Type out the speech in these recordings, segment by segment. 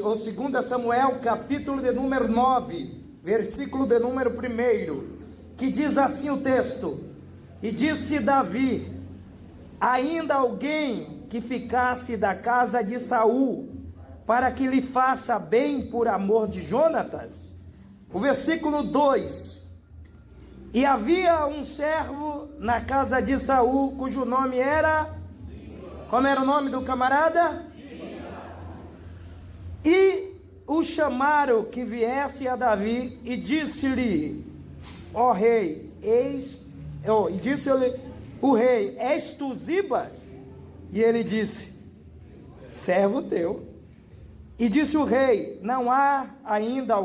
ou 2 Samuel, capítulo de número 9, versículo de número 1, que diz assim o texto: e disse Davi: ainda alguém que ficasse da casa de Saul, para que lhe faça bem por amor de Jonatas. O versículo 2: e havia um servo na casa de Saul, cujo nome era... Como era o nome do camarada? E o chamaram que viesse a Davi, e disse-lhe, ó rei, e disse-lhe o rei: és tu Zibas? E ele disse: servo teu. E disse o rei: não há ainda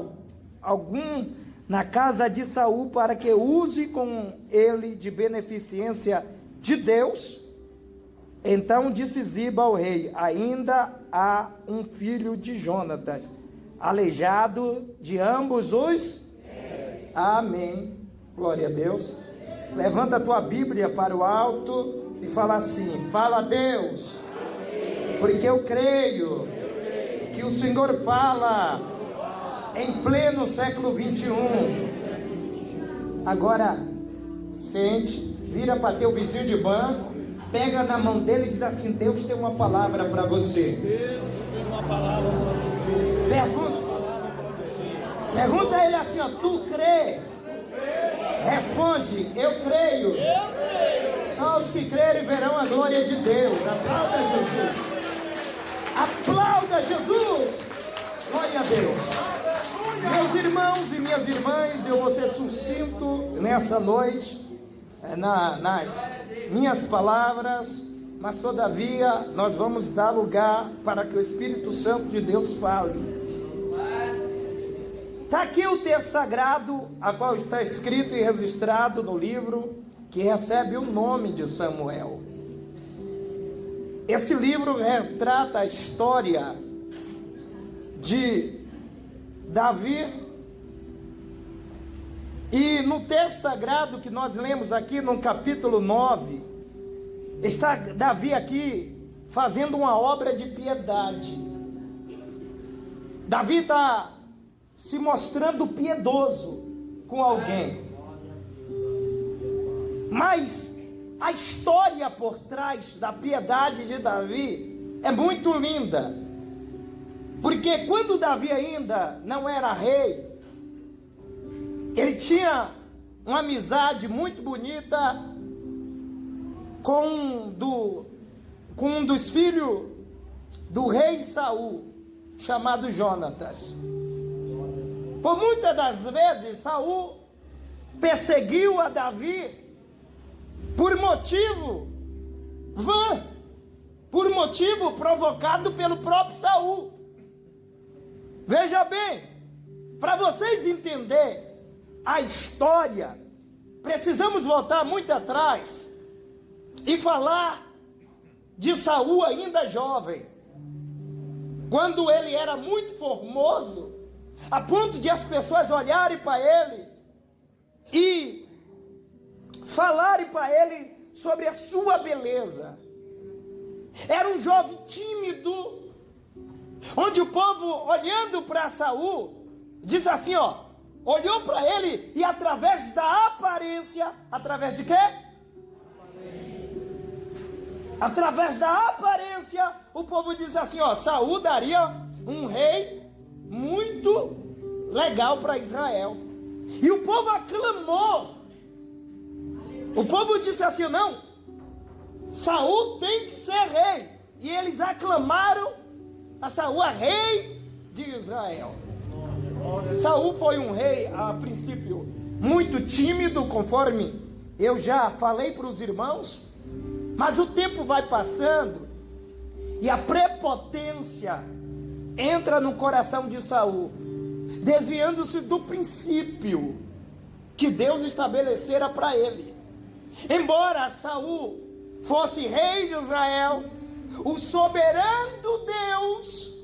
algum na casa de Saul para que use com ele de beneficência de Deus? Então disse Ziba ao rei: ainda há um filho de Jonatas, aleijado de ambos os... Amém. Glória a Deus. Levanta a tua Bíblia para o alto e fala assim: fala a Deus, porque eu creio que o Senhor fala em pleno século 21. Agora, sente, vira para teu vizinho de banco, pega na mão dele e diz assim: Deus tem uma palavra para você. Deus tem uma palavra para você. Pergunta a ele assim, ó: tu crê? Responde: eu creio. Só os que crerem verão a glória de Deus. Aplauda Jesus. Aplauda Jesus. Glória a Deus. Meus irmãos e minhas irmãs, eu vou ser sucinto nessa noite nas minhas palavras, mas todavia nós vamos dar lugar para que o Espírito Santo de Deus fale. Está aqui o texto sagrado, a qual está escrito e registrado no livro que recebe o nome de Samuel. Esse livro retrata a história de Davi. E no texto sagrado que nós lemos aqui no capítulo 9, está Davi aqui fazendo uma obra de piedade. Davi está se mostrando piedoso com alguém. Mas a história por trás da piedade de Davi é muito linda. Porque quando Davi ainda não era rei, ele tinha uma amizade muito bonita com um dos filhos do rei Saul, chamado Jonatas. Por muitas das vezes, Saul perseguiu a Davi por motivo vã, por motivo provocado pelo próprio Saul. Veja bem, para vocês entenderem a história, precisamos voltar muito atrás e falar de Saul ainda jovem, quando ele era muito formoso, a ponto de as pessoas olharem para ele e falarem para ele sobre a sua beleza. Era um jovem tímido, onde o povo, olhando para Saul, diz assim, ó, olhou para ele e através da aparência, através de quê? Através da aparência, o povo diz assim, ó, Saul daria um rei muito legal para Israel. E o povo aclamou. O povo disse assim, não, Saul tem que ser rei. E eles aclamaram a Saul rei de Israel. Saul foi um rei, a princípio, muito tímido, conforme eu já falei para os irmãos. Mas o tempo vai passando e a prepotência entra no coração de Saul, desviando-se do princípio que Deus estabelecera para ele. Embora Saul fosse rei de Israel, o soberano Deus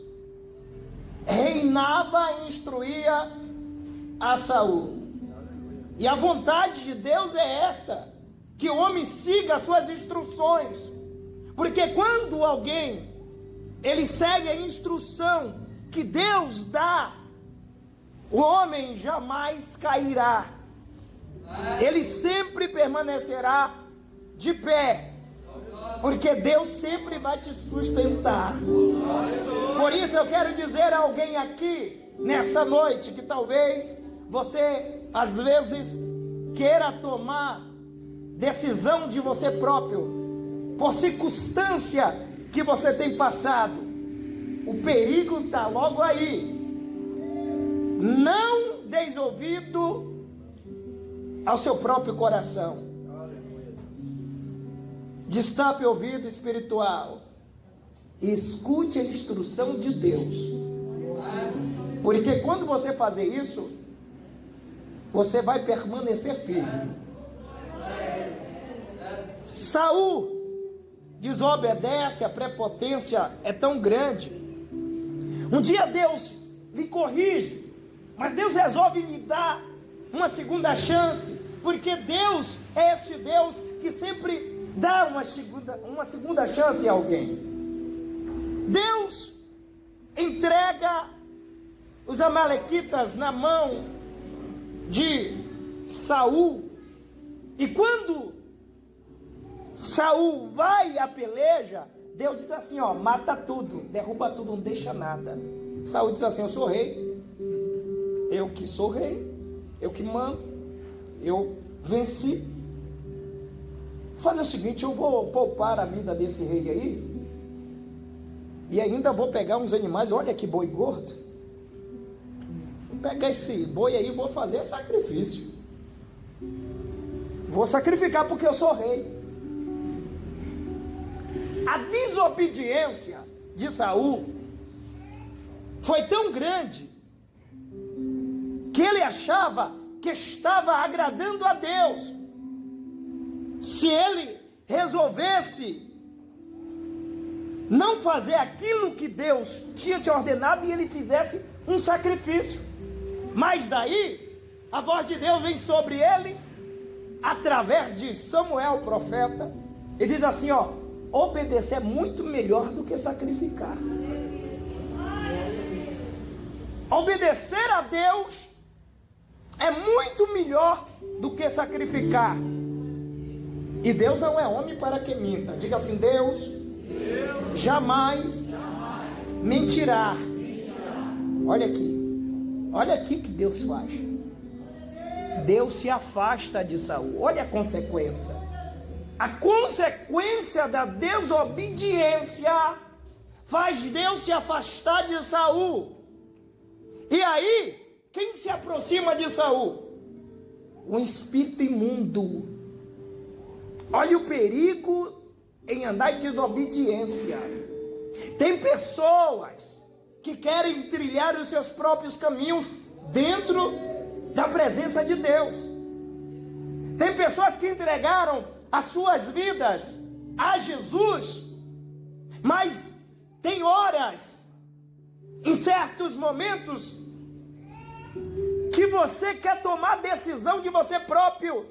reinava e instruía a Saul. E a vontade de Deus é esta, que o homem siga as suas instruções. Porque quando alguém ele segue a instrução que Deus dá, o homem jamais cairá. Ele sempre permanecerá de pé, porque Deus sempre vai te sustentar. Por isso eu quero dizer a alguém aqui, nesta noite, que talvez você, às vezes, queira tomar decisão de você próprio, por circunstância que você tem passado. O perigo está logo aí. Não deis ouvido ao seu próprio coração. Destape o ouvido espiritual e escute a instrução de Deus. Porque quando você fazer isso, você vai permanecer firme. Saul desobedece, a prepotência é tão grande. Um dia Deus lhe corrige, mas Deus resolve lhe dar uma segunda chance, porque Deus é esse Deus que sempre dá uma segunda chance a alguém. Deus entrega os amalequitas na mão de Saul, e quando Saul vai à peleja, Deus diz assim, ó, mata tudo, derruba tudo, não deixa nada. Saul diz assim, eu sou rei, eu que sou rei, eu que mando, eu venci. Fazer o seguinte, eu vou poupar a vida desse rei aí, e ainda vou pegar uns animais, olha que boi gordo, vou pegar esse boi aí e vou fazer sacrifício, vou sacrificar porque eu sou rei. A desobediência de Saul foi tão grande que ele achava que estava agradando a Deus. Se ele resolvesse não fazer aquilo que Deus tinha te ordenado e ele fizesse um sacrifício. Mas daí a voz de Deus vem sobre ele através de Samuel, o profeta, e diz assim, ó, obedecer é muito melhor do que sacrificar. Obedecer a Deus é muito melhor do que sacrificar. E Deus não é homem para que minta. Diga assim, Deus jamais mentirá. Olha aqui o que Deus faz. Deus se afasta de Saul. Olha a consequência. A consequência da desobediência faz Deus se afastar de Saul. E aí, quem se aproxima de Saul? Um espírito imundo. Olha o perigo em andar em desobediência. Tem pessoas que querem trilhar os seus próprios caminhos dentro da presença de Deus. Tem pessoas que entregaram as suas vidas a Jesus, mas tem horas, em certos momentos, que você quer tomar decisão de você próprio.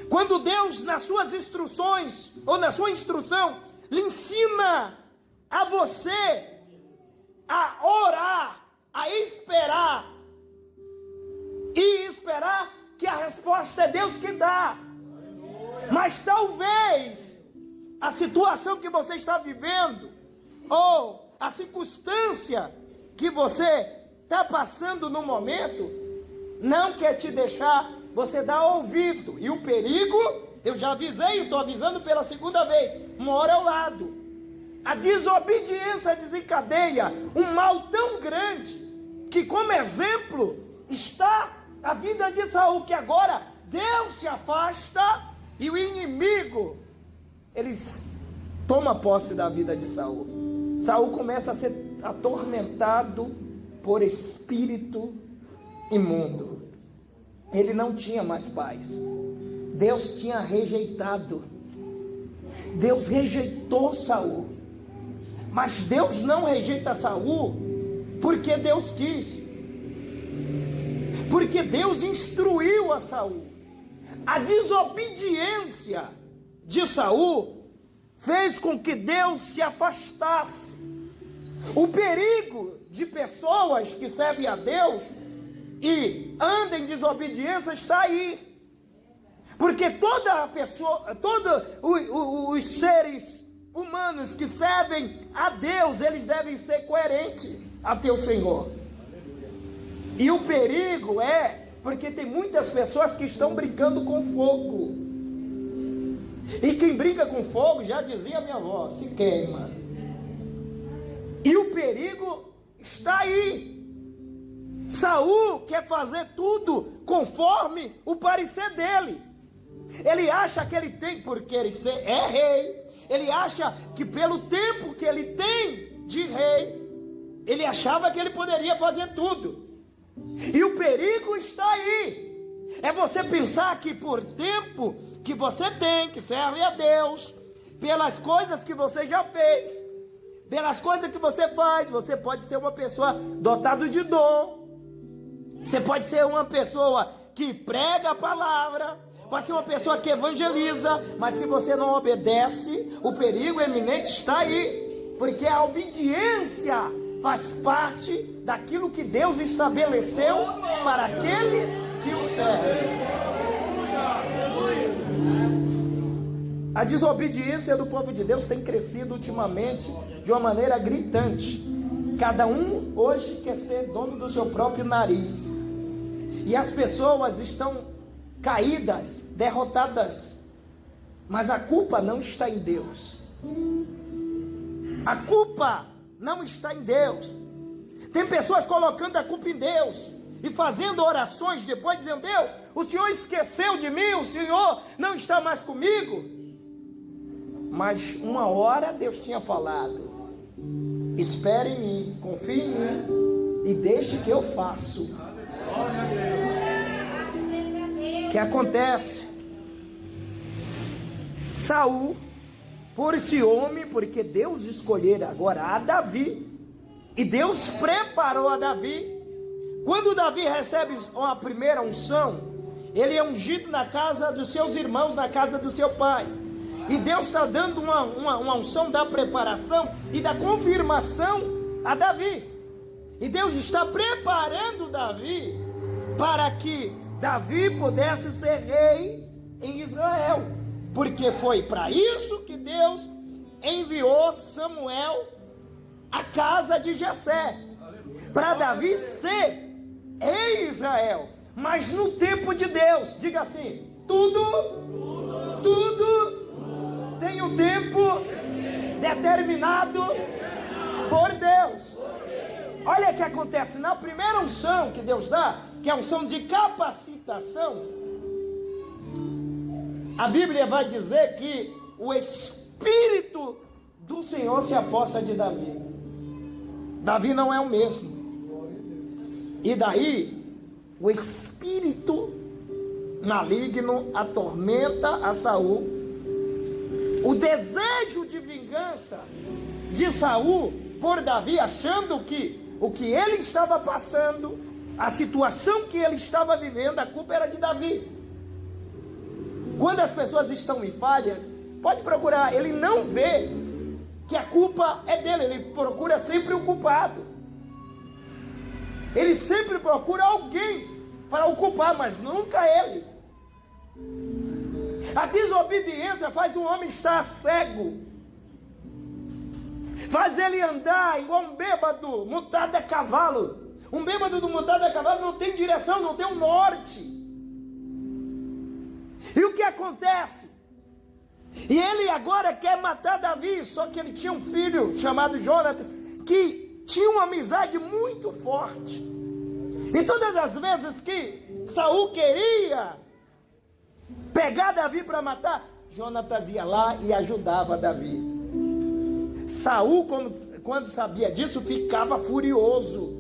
Quando Deus, nas suas instruções, ou na sua instrução, lhe ensina a você a orar, a esperar, e esperar que a resposta é Deus que dá. Mas talvez a situação que você está vivendo, ou a circunstância que você está passando no momento, não quer te deixar você dar ouvido. E o perigo, eu já avisei, estou avisando pela segunda vez, mora ao lado. A desobediência desencadeia um mal tão grande, que como exemplo está a vida de Saul, que agora Deus se afasta e o inimigo, eles toma posse da vida de Saul. Saul começa a ser atormentado por espírito imundo. Ele não tinha mais paz. Deus tinha rejeitado. Deus rejeitou Saul. Mas Deus não rejeita Saul porque Deus quis. Porque Deus instruiu a Saul. A desobediência de Saul fez com que Deus se afastasse. O perigo de pessoas que servem a Deus e andam em desobediência está aí. Porque toda pessoa, todos os seres humanos que servem a Deus, eles devem ser coerentes a teu Senhor. E o perigo é, porque tem muitas pessoas que estão brincando com fogo. E quem brinca com fogo, já dizia minha avó, se queima. E o perigo está aí. Saul quer fazer tudo conforme o parecer dele. Ele acha que ele tem, porque ele é rei. Ele acha que pelo tempo que ele tem de rei, ele achava que ele poderia fazer tudo. E o perigo está aí. É você pensar que por tempo que você tem, que serve a Deus, pelas coisas que você já fez, pelas coisas que você faz, você pode ser uma pessoa dotada de dom. Você pode ser uma pessoa que prega a palavra, pode ser uma pessoa que evangeliza, mas se você não obedece, o perigo eminente está aí, porque a obediência faz parte daquilo que Deus estabeleceu para aqueles que o servem. A desobediência do povo de Deus tem crescido ultimamente de uma maneira gritante. Cada um hoje quer ser dono do seu próprio nariz. E as pessoas estão caídas, derrotadas. Mas a culpa não está em Deus. A culpa não está em Deus. Tem pessoas colocando a culpa em Deus e fazendo orações depois, dizendo: Deus, o Senhor esqueceu de mim, o Senhor não está mais comigo. Mas uma hora Deus tinha falado: espere em mim, confie em mim e deixe que eu faço. O que acontece? Saul, por esse homem, porque Deus escolhera agora a Davi, e Deus preparou a Davi. Quando Davi recebe a primeira unção, ele é ungido na casa dos seus irmãos, na casa do seu pai. E Deus está dando uma unção da preparação e da confirmação a Davi. E Deus está preparando Davi para que Davi pudesse ser rei em Israel. Porque foi para isso que Deus enviou Samuel à casa de Jessé. Para Davi ser rei em Israel. Mas no tempo de Deus, diga assim: tudo tem um tempo determinado por Deus. Olha o que acontece na primeira unção que Deus dá, que é a unção de capacitação. A Bíblia vai dizer que o Espírito do Senhor se apossa de Davi. Davi não é o mesmo. E daí, o espírito maligno atormenta a Saul. O desejo de vingança de Saul por Davi, achando que o que ele estava passando, a situação que ele estava vivendo, a culpa era de Davi. Quando as pessoas estão em falhas, pode procurar, ele não vê que a culpa é dele, ele procura sempre o culpado. Ele sempre procura alguém para o culpar, mas nunca ele. A desobediência faz um homem estar cego, faz ele andar igual um bêbado montado a cavalo. Um bêbado montado a cavalo não tem direção, não tem um norte. E o que acontece? E ele agora quer matar Davi, só que ele tinha um filho chamado Jonatas, que tinha uma amizade muito forte. E todas as vezes que Saul queria pegar Davi para matar, Jonatas ia lá e ajudava Davi. Saul, quando sabia disso, ficava furioso.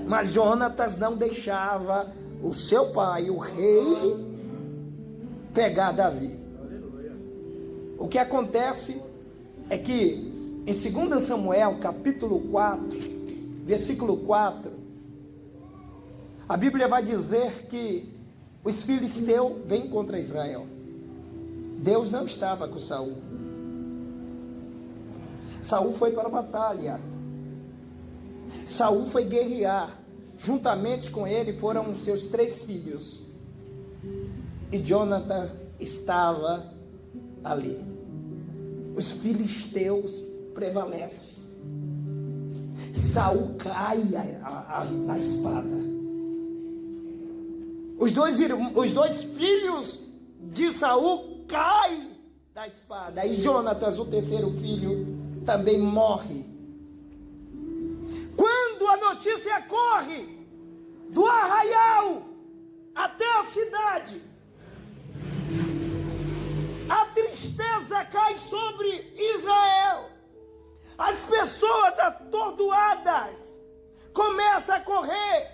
Mas Jonatas não deixava o seu pai, o rei, pegar Davi. O que acontece é que em 2 Samuel, capítulo 4, versículo 4, a Bíblia vai dizer que os filisteus vêm contra Israel. Deus não estava com Saul. Saul foi para a batalha. Saul foi guerrear. Juntamente com ele foram os seus 3 filhos. E Jonatas estava ali. Os filisteus prevalecem. Saul cai da espada. Os dois filhos de Saul caem da espada. E Jonatas, o terceiro filho, também morre. Quando a notícia corre do arraial até a cidade, a tristeza cai sobre Israel. As pessoas atordoadas começam a correr.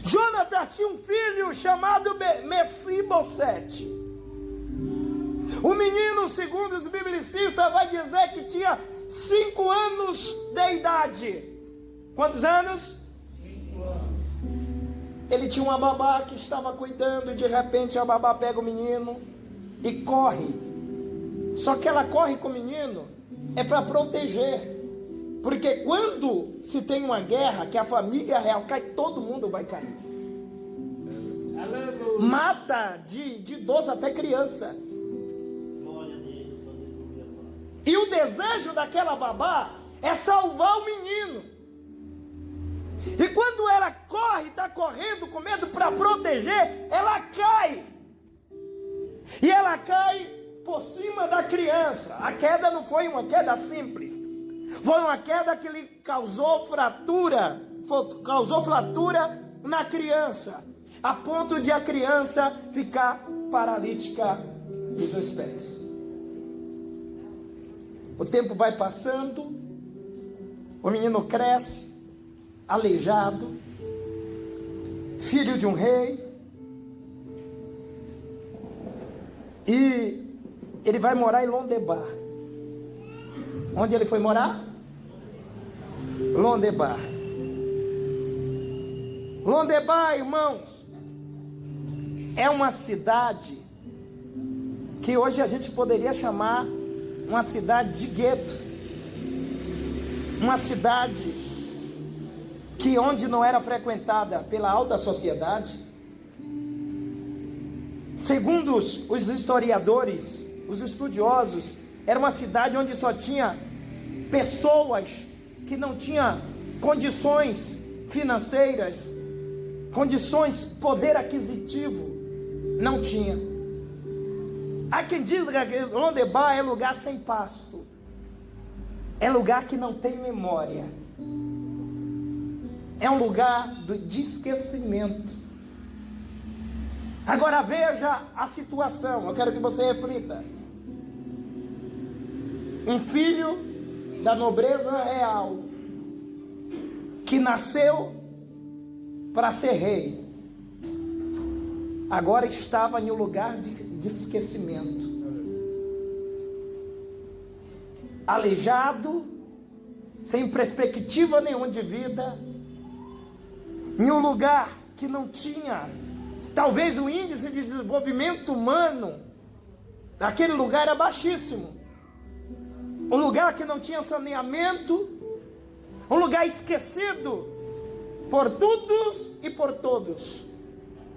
Jonatas tinha um filho chamado Mefibosete. O menino, segundo os biblicistas, vai dizer que tinha 5 anos de idade. Quantos anos? 5 anos. Ele tinha uma babá que estava cuidando, e de repente a babá pega o menino e corre. Só que ela corre com o menino é para proteger. Porque quando se tem uma guerra, que a família real cai, todo mundo vai cair. Aleluia. Mata de idoso até criança. E o desejo daquela babá é salvar o menino. E quando ela corre, está correndo com medo para proteger, ela cai. E ela cai por cima da criança. A queda não foi uma queda simples. Foi uma queda que lhe causou fratura. Causou fratura na criança. A ponto de a criança ficar paralítica dos 2 pés. O tempo vai passando, o menino cresce, aleijado, filho de um rei, e ele vai morar em Londebar. Onde ele foi morar? Londebar. Londebar, irmãos, é uma cidade que hoje a gente poderia chamar uma cidade de gueto, uma cidade que onde não era frequentada pela alta sociedade. Segundo os historiadores, os estudiosos, era uma cidade onde só tinha pessoas que não tinham condições financeiras, condições, poder aquisitivo, não tinha. Há quem diga que Londebar é lugar sem pasto, é lugar que não tem memória, é um lugar de esquecimento. Agora veja a situação, eu quero que você reflita. Um filho da nobreza real, que nasceu para ser rei, agora estava em um lugar de esquecimento, aleijado, sem perspectiva nenhuma de vida, em um lugar que não tinha, talvez o índice de desenvolvimento humano naquele lugar era baixíssimo, um lugar que não tinha saneamento, um lugar esquecido por todos e por todos,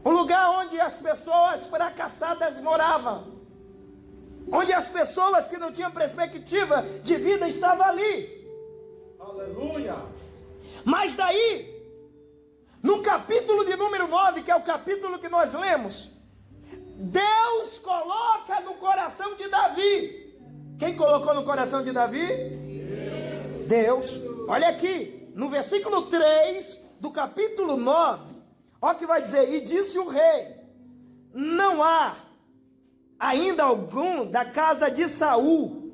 um lugar onde as pessoas fracassadas moravam, onde as pessoas que não tinham perspectiva de vida estavam ali. Aleluia. Mas daí, no capítulo de número 9, que é o capítulo que nós lemos, Deus coloca no coração de Davi. Quem colocou no coração de Davi? Deus. Olha aqui, no versículo 3 do capítulo 9, olha o que vai dizer: e disse o rei: não há ainda algum da casa de Saul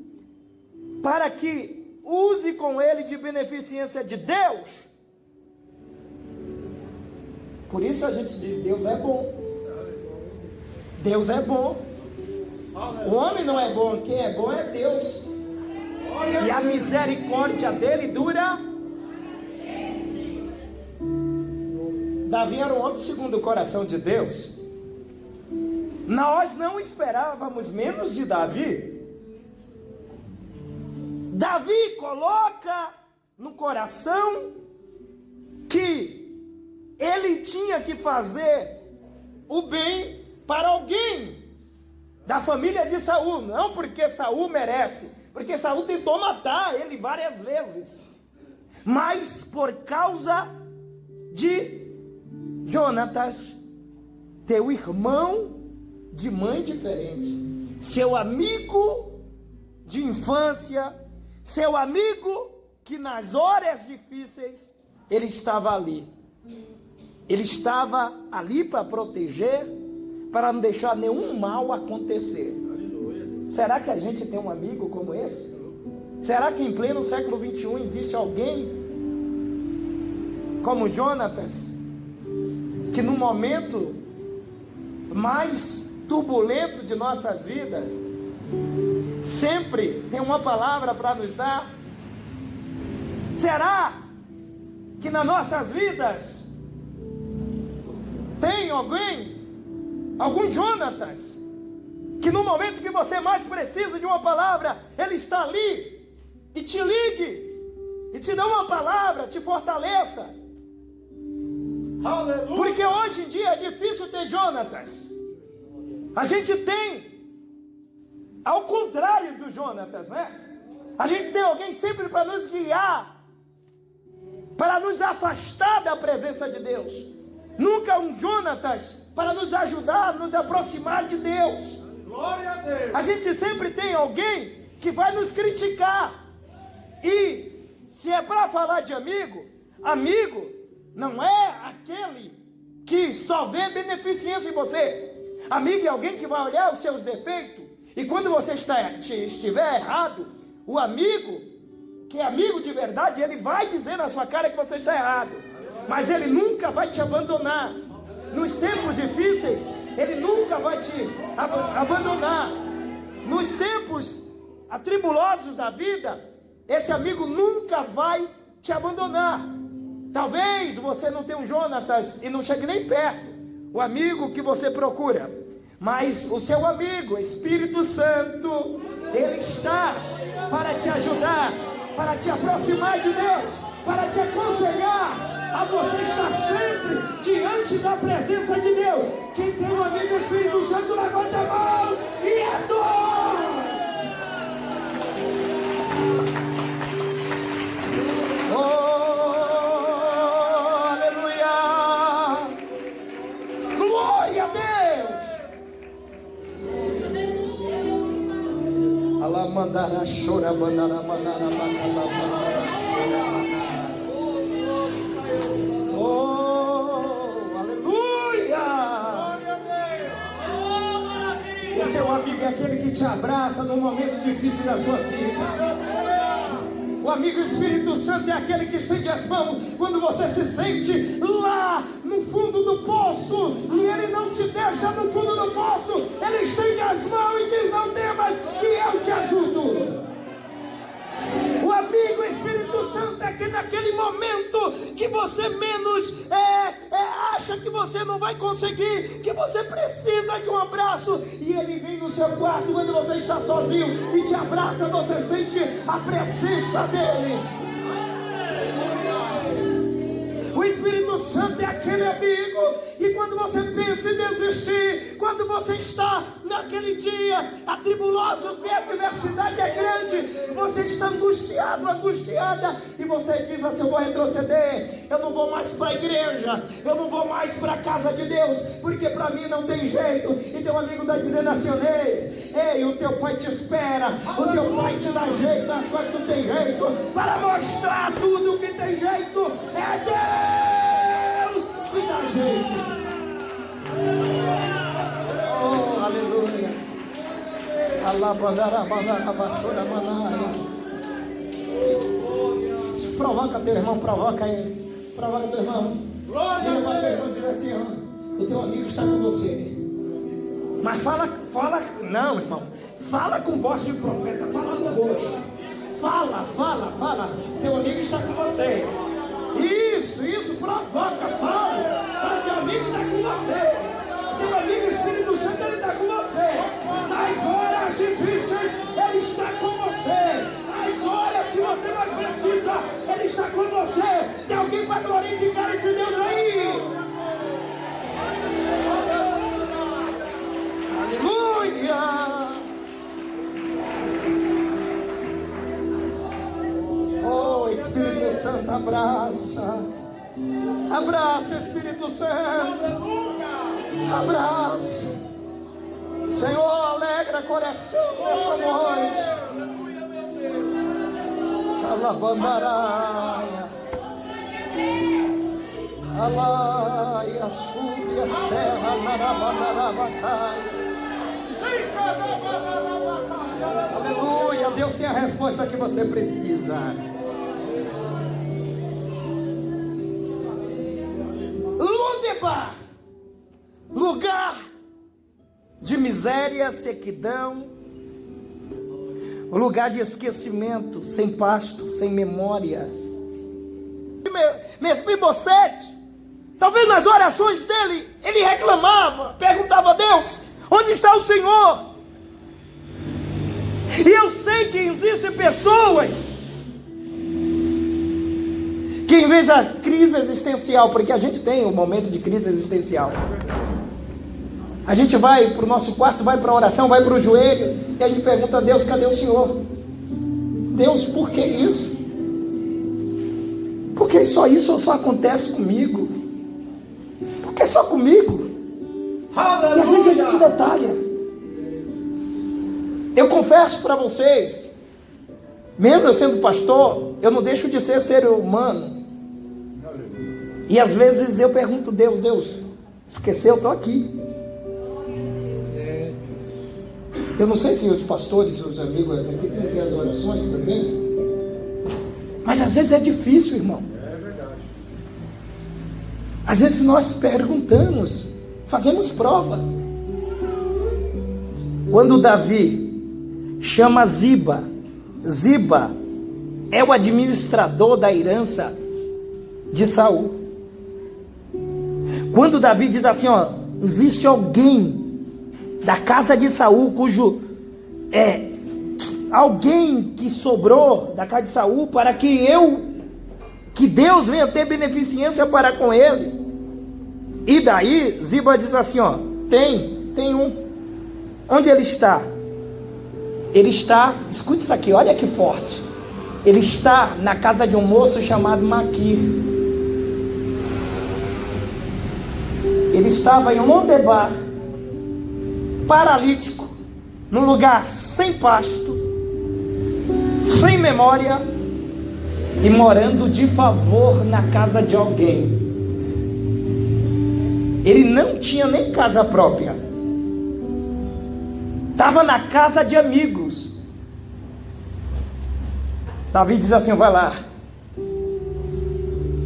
para que use com ele de beneficência de Deus. Por isso a gente diz: Deus é bom. Deus é bom. O homem não é bom, quem é bom é Deus. E a misericórdia dele dura. Davi era um homem segundo o coração de Deus. Nós não esperávamos menos de Davi. Davi coloca no coração que ele tinha que fazer o bem para alguém da família de Saul, não porque Saul merece, porque Saul tentou matar ele várias vezes, mas por causa de Jonatas, teu irmão de mãe diferente, seu amigo de infância, seu amigo que nas horas difíceis ele estava ali. Ele estava ali para proteger, para não deixar nenhum mal acontecer. Aleluia. Será que a gente tem um amigo como esse? Será que em pleno século 21 existe alguém como Jonatas, que no momento mais turbulento de nossas vidas, sempre tem uma palavra para nos dar? Será que nas nossas vidas tem algum Jonatas, que no momento que você mais precisa de uma palavra, ele está ali e te ligue, e te dá uma palavra, te fortaleça? Aleluia. Porque hoje em dia é difícil ter Jonatas. A gente tem, ao contrário do Jonatas, né? A gente tem alguém sempre para nos guiar, para nos afastar da presença de Deus. Nunca um Jonatas para nos ajudar, nos aproximar de Deus. Glória a Deus. A gente sempre tem alguém que vai nos criticar. E se é para falar de amigo, amigo não é aquele que só vê beneficência em você. Amigo é alguém que vai olhar os seus defeitos, e quando você estiver errado, o amigo, que é amigo de verdade, ele vai dizer na sua cara que você está errado, mas ele nunca vai te abandonar. Nos tempos difíceis, ele nunca vai te abandonar. Nos tempos atribulosos da vida, esse amigo nunca vai te abandonar. Talvez você não tenha um Jonatas e não chegue nem perto, o amigo que você procura, mas o seu amigo, Espírito Santo, ele está para te ajudar, para te aproximar de Deus, para te aconselhar a você estar sempre diante da presença de Deus. Quem tem um amigo Espírito Santo, levanta a mão e adora. Glória a Deus. Alamandara chora mandara mandara mandara. Oh, aleluia. O seu amigo é aquele que te abraça no momento difícil da sua vida. O amigo Espírito Santo é aquele que estende as mãos quando você se sente lá no fundo do poço, e ele não te deixa no fundo do poço. Ele estende as mãos e diz: não temas, que eu te ajudo. O amigo Espírito Santo é que naquele momento que você menos acha que você não vai conseguir, que você precisa de um abraço, e ele vem no seu quarto quando você está sozinho e te abraça, você sente a presença dele. O Espírito Santo é aquele amigo que quando você pensa em desistir, quando você está naquele dia atribuloso, que a adversidade é grande, você está angustiado, angustiada, e você diz assim: eu vou retroceder, eu não vou mais para a igreja, eu não vou mais para a casa de Deus, porque para mim não tem jeito. E teu amigo está dizendo assim: ei, o teu pai te espera, o teu pai te dá jeito nas coisas que não tem jeito, para mostrar tudo que tem jeito. É Deus que dá jeito. Oh, aleluia. Provoca teu irmão, provoca ele. Provoca teu irmão. Ele vai teu irmão dizer assim: ó, o teu amigo está com você. Mas fala, não, irmão. Fala com voz de profeta, fala com rosto. Fala. Teu amigo está com você. Isso, provoca, fala. Teu amigo está com você. Teu amigo Espírito Santo, ele está com você. Nas horas difíceis, ele está com você. Nas horas Ele está com você. Tem alguém para glorificar esse Deus aí? Aleluia! Oh, Espírito Santo, abraça. Abraça, Espírito Santo. Abraça. Senhor, alegra coração nessa noite. Alabandaraia. Alaia, sube as terras, narabandarabacai. Aleluia, Deus tem a resposta que você precisa. Lodebar, lugar de miséria, sequidão, lugar de esquecimento, sem pasto, sem memória. Mefibosete, talvez nas orações dele, ele reclamava, perguntava a Deus: onde está o Senhor? E eu sei que existem pessoas que, em vez da crise existencial, porque a gente tem um momento de crise existencial, a gente vai para o nosso quarto, vai para a oração, vai para o joelho, e a gente pergunta a Deus: cadê o Senhor? Deus, por que isso? Por que só isso só acontece comigo? Por que só comigo? Aleluia. E às vezes a gente detalha. Eu confesso para vocês, mesmo eu sendo pastor, eu não deixo de ser ser humano. E às vezes eu pergunto: Deus, esqueceu? Eu estou aqui. Eu não sei se os pastores, os amigos aqui fazem as orações também, mas às vezes é difícil, irmão. É verdade. Às vezes nós perguntamos, fazemos prova. Quando Davi chama Ziba é o administrador da herança de Saul. Quando Davi diz assim, ó, existe alguém da casa de Saul cujo alguém que sobrou da casa de Saul para que Deus venha ter beneficência para com ele. E daí Ziba diz assim, ó, tem um. Onde ele está? Ele está, escute isso aqui, olha que forte. Ele está na casa de um moço chamado Maquir. Ele estava em Lodebar, paralítico, num lugar sem pasto, sem memória e morando de favor na casa de alguém. Ele não tinha nem casa própria, estava na casa de amigos. Davi diz assim, vai lá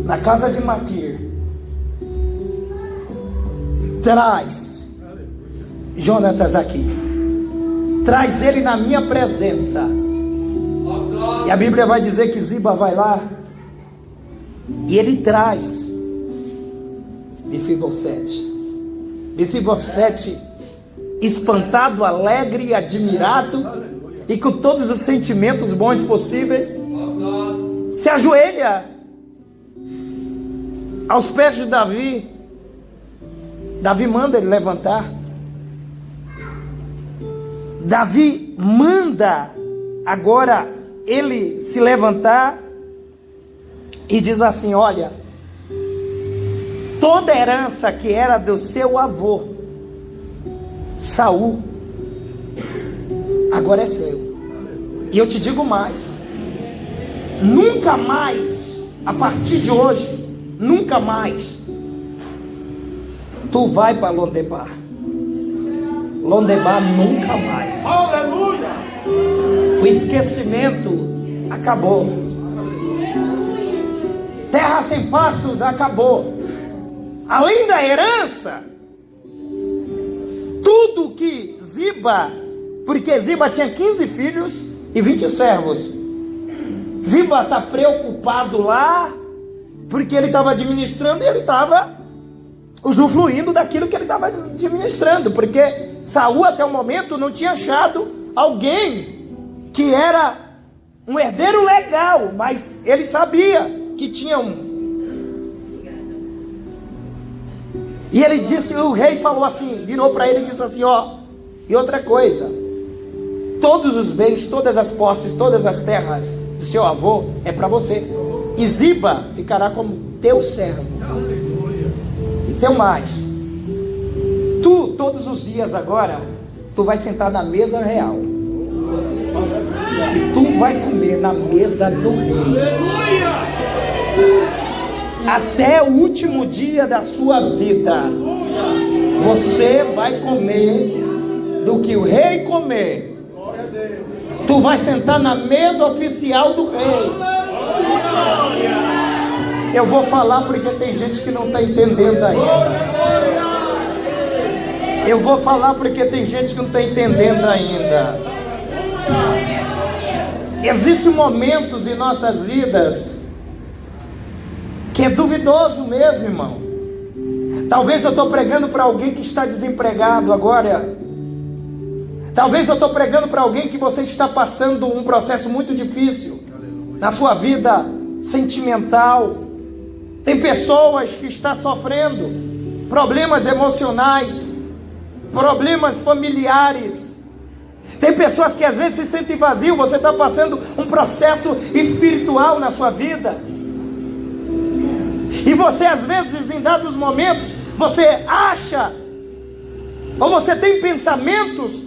na casa de Maquir, traz Jonatas aqui, traz ele na minha presença. E a Bíblia vai dizer que Ziba vai lá e ele traz Mefibosete, espantado, alegre, admirado e com todos os sentimentos bons possíveis, se ajoelha aos pés de Davi. Davi manda ele levantar. Davi manda agora ele se levantar e diz assim, olha, toda herança que era do seu avô Saul agora é seu. E eu te digo mais, nunca mais, a partir de hoje, nunca mais tu vai para Lodebar. Lodebar nunca mais. Aleluia! O esquecimento acabou. Terra sem pastos acabou. Além da herança, tudo que Ziba, porque Ziba tinha 15 filhos e 20 servos. Ziba está preocupado lá, porque ele estava administrando e ele estava usufruindo daquilo que ele estava administrando, porque Saul até o momento não tinha achado alguém que era um herdeiro legal, mas ele sabia que tinha um. E ele disse, o rei falou assim, virou para ele e disse assim, ó, e outra coisa, todos os bens, todas as posses, todas as terras do seu avô é para você. E Ziba ficará como teu servo. E tem mais. Tu, todos os dias agora, tu vai sentar na mesa real. E tu vai comer na mesa do rei. Até o último dia da sua vida, você vai comer do que o rei comer. Tu vai sentar na mesa oficial do rei. Eu vou falar porque tem gente que não está entendendo ainda. Eu vou falar porque tem gente que não está entendendo ainda. Existem momentos em nossas vidas que é duvidoso mesmo, irmão. Talvez eu estou pregando para alguém que está desempregado agora. Talvez eu estou pregando para alguém que você está passando um processo muito difícil na sua vida sentimental. Tem pessoas que estão sofrendo problemas emocionais, problemas familiares. Tem pessoas que às vezes se sentem vazios. Você está passando um processo espiritual na sua vida. E você às vezes, em dados momentos, você acha, ou você tem pensamentos,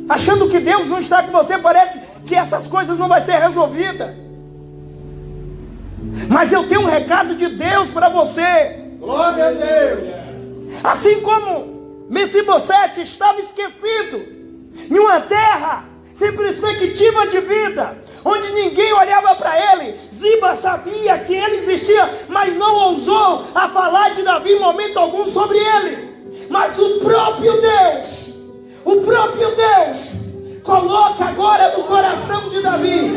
achando que Deus não está com você, parece que essas coisas não vão ser resolvidas. Mas eu tenho um recado de Deus para você. Glória a Deus. Assim como Mefibosete estava esquecido em uma terra sem perspectiva de vida, onde ninguém olhava para ele, Ziba sabia que ele existia, mas não ousou a falar de Davi em momento algum sobre ele. Mas o próprio Deus coloca agora no coração de Davi,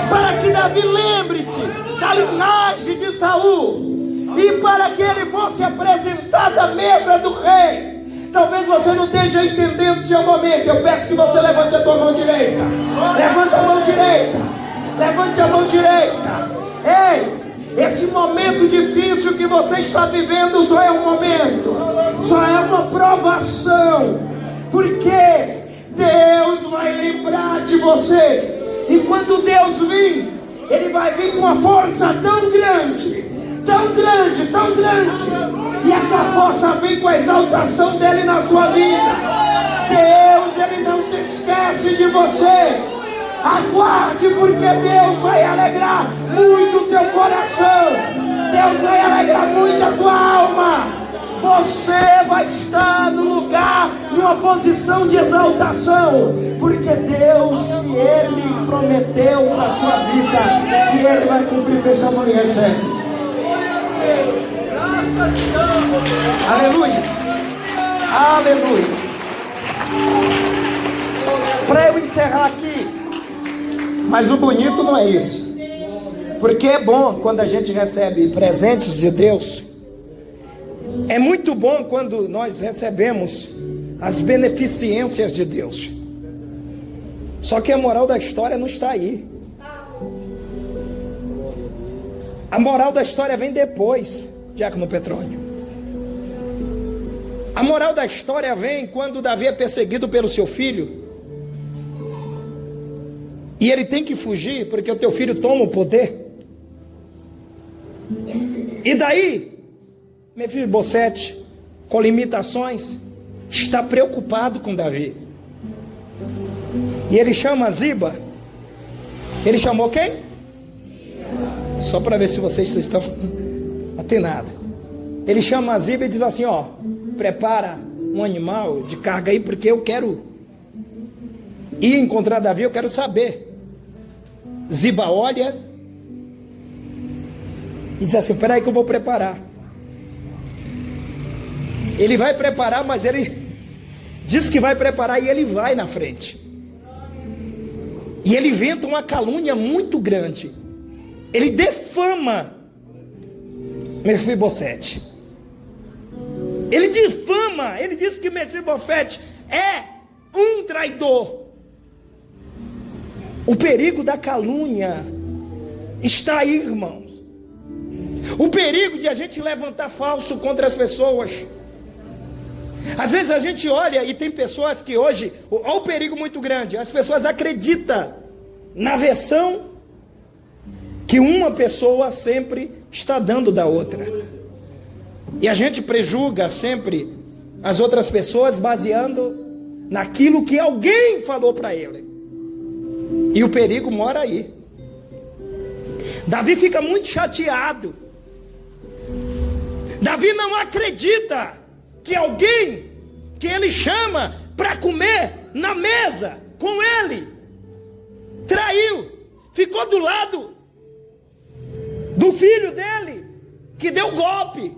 para que Davi lembre-se da linhagem de Saul, e para que ele fosse apresentado à mesa do rei. Talvez você não esteja entendendo o seu momento. Eu peço que você levante a tua mão direita. Levanta a mão direita. Levante a mão direita. Ei, esse momento difícil que você está vivendo só é um momento, só é uma provação, porque Deus vai lembrar de você. E quando Deus vir, Ele vai vir com uma força tão grande, tão grande, tão grande, e essa força vem com a exaltação dele na sua vida. Deus, Ele não se esquece de você. Aguarde, porque Deus vai alegrar muito o teu coração. Deus vai alegrar muito a tua alma. Você vai estar no lugar, numa posição de exaltação, porque Deus, se Ele prometeu para a sua vida, que Ele vai cumprir. Fecha a mão e recebe. Aleluia, aleluia. Para eu encerrar aqui, mas o bonito não é isso, porque é bom quando a gente recebe presentes de Deus. É muito bom quando nós recebemos as beneficências de Deus. Só que a moral da história não está aí. A moral da história vem depois, Diácono Petrônio. A moral da história vem quando Davi é perseguido pelo seu filho. E ele tem que fugir porque o teu filho toma o poder. E daí, Mefibosete, com limitações, está preocupado com Davi. E ele chama Ziba. Ele chamou quem? Só para ver se vocês estão atenados. Ele chama Ziba e diz assim, ó, prepara um animal de carga aí, porque eu quero ir encontrar Davi, eu quero saber. Ziba olha e diz assim, espera aí que eu vou preparar. Ele vai preparar, mas ele diz que vai preparar e ele vai na frente. E ele inventa uma calúnia muito grande. Ele defama Mefibosete. Ele difama, ele diz que Mefibosete é um traidor. O perigo da calúnia está aí, irmãos. O perigo de a gente levantar falso contra as pessoas. Às vezes a gente olha e tem pessoas que hoje, olha o perigo muito grande, as pessoas acreditam na versão que uma pessoa sempre está dando da outra. E a gente prejulga sempre as outras pessoas baseando naquilo que alguém falou para ele. E o perigo mora aí. Davi fica muito chateado. Davi não acredita que alguém que ele chama para comer na mesa com ele traiu, ficou do lado do filho dele que deu golpe.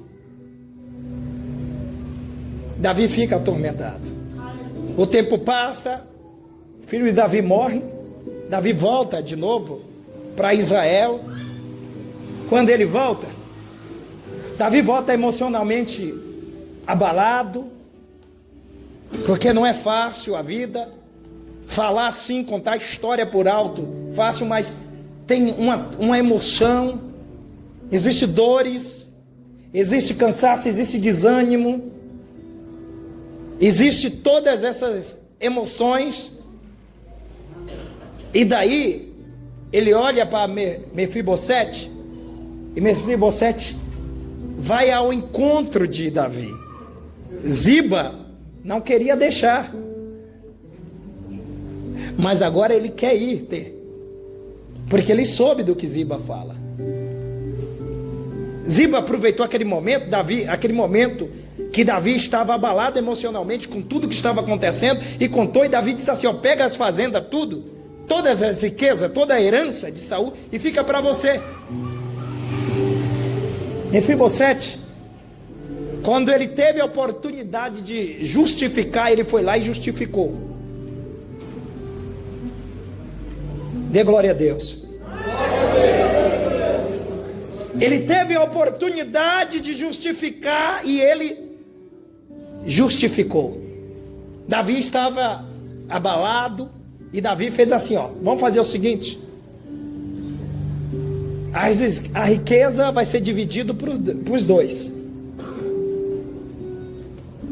Davi fica atormentado. O tempo passa, o filho de Davi morre, Davi volta de novo para Israel. Quando ele volta, Davi volta emocionalmente abalado, porque não é fácil a vida. Falar assim, contar a história por alto, fácil, mas tem uma emoção, existe dores, existe cansaço, existe desânimo, existe todas essas emoções. E daí ele olha para Mefibosete, e Mefibosete vai ao encontro de Davi. Ziba não queria deixar, mas agora ele quer ir porque ele soube do que Ziba fala. Ziba aproveitou aquele momento, aquele momento que Davi estava abalado emocionalmente com tudo que estava acontecendo, e contou, e Davi disse assim: ó, pega as fazendas, tudo, todas as riquezas, toda a herança de Saul, e fica para você. Mefibosete, quando ele teve a oportunidade de justificar, ele foi lá e justificou. Dê glória a Deus. Ele teve a oportunidade de justificar e ele justificou. Davi estava abalado e Davi fez assim: ó, vamos fazer o seguinte, a riqueza vai ser dividida para os dois.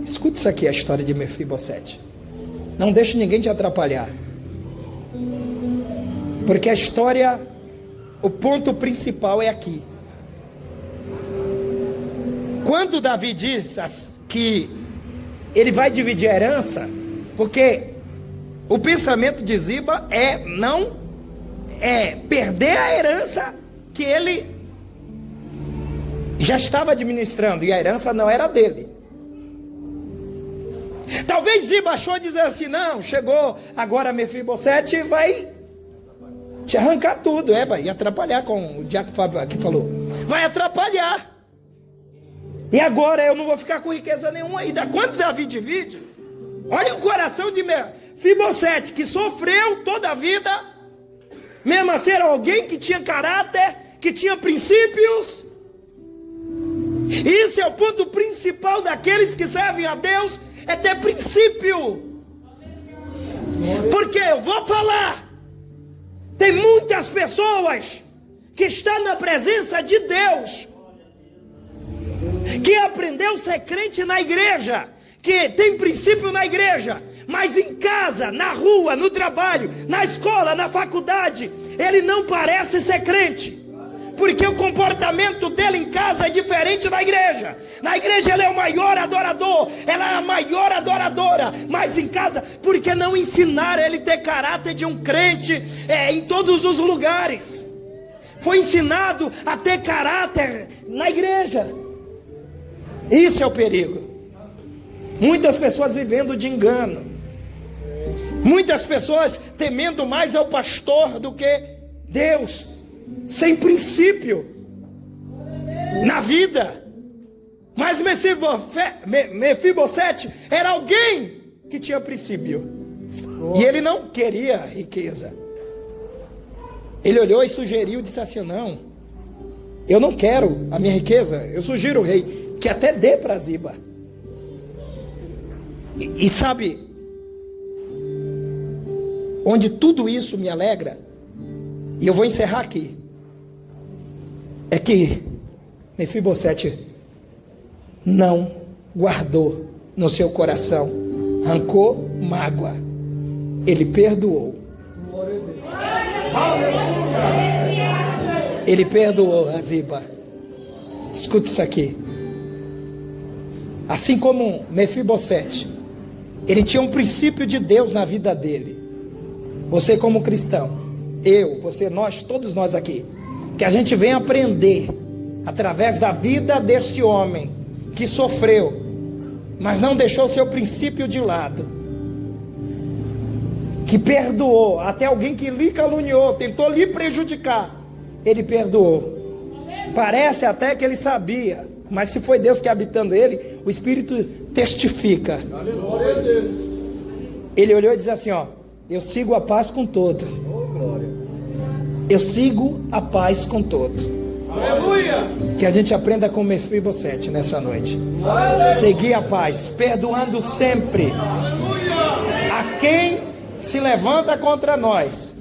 Escute isso aqui, a história de Mefibosete. Não deixe ninguém te atrapalhar, porque a história, o ponto principal é aqui. Quando Davi diz que ele vai dividir a herança, porque o pensamento de Ziba é perder a herança que ele já estava administrando, e a herança não era dele. Talvez Ziba achou dizer assim: não, chegou agora Mefibosete, vai te arrancar tudo, vai atrapalhar, com o Diácono Fábio aqui falou, vai atrapalhar. E agora eu não vou ficar com riqueza nenhuma ainda. Quando Davi divide, olha o coração de Mefibosete, que sofreu toda a vida, mesmo assim era alguém que tinha caráter, que tinha princípios. Isso é o ponto principal daqueles que servem a Deus, é ter princípio. Porque eu vou falar, tem muitas pessoas que estão na presença de Deus, que aprendeu a ser crente na igreja, que tem princípio na igreja, mas em casa, na rua, no trabalho, na escola, na faculdade, ele não parece ser crente, porque o comportamento dele em casa é diferente da igreja. Na igreja ele é o maior adorador, ela é a maior adoradora, mas em casa, porque não ensinaram ele a ter caráter de um crente em todos os lugares. Foi ensinado a ter caráter na igreja. Isso é o perigo. Muitas pessoas vivendo de engano, muitas pessoas temendo mais ao pastor do que Deus, sem princípio na vida. Mas Mefibosete era alguém que tinha princípio, e ele não queria riqueza. Ele olhou e sugeriu, disse assim: não, eu não quero a minha riqueza, eu sugiro o rei que até dê para Ziba. E sabe, onde tudo isso me alegra, e eu vou encerrar aqui, é que Mefibosete não guardou no seu coração rancor, mágoa. Ele perdoou. Ele perdoou, Aziba. Escute isso aqui. Assim como Mefibosete, ele tinha um princípio de Deus na vida dele. Você como cristão, eu, você, nós, todos nós aqui, que a gente vem aprender através da vida deste homem que sofreu, mas não deixou seu princípio de lado, que perdoou até alguém que lhe caluniou, tentou lhe prejudicar, ele perdoou. Parece até que ele sabia, mas se foi Deus que habitando ele, o Espírito testifica. Ele olhou e disse assim, ó: eu sigo a paz com todo. Eu sigo a paz com todo. Aleluia! Que a gente aprenda com Mefibosete nessa noite. Seguir a paz, perdoando sempre a quem se levanta contra nós.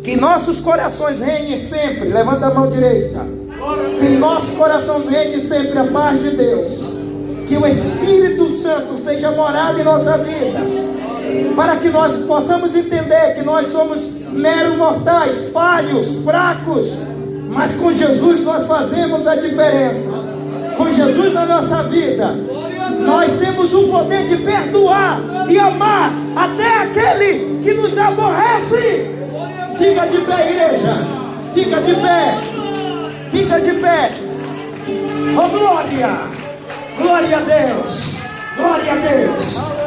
Que nossos corações reinem sempre. Levanta a mão direita. Que em nossos corações reine sempre a paz de Deus. Que o Espírito Santo seja morado em nossa vida, para que nós possamos entender que nós somos meros mortais, falhos, fracos, mas com Jesus nós fazemos a diferença. Com Jesus na nossa vida, nós temos o poder de perdoar e amar até aquele que nos aborrece. Fica de pé, igreja. Fica de pé. Fica de pé. Oh, glória! Glória a Deus! Glória a Deus!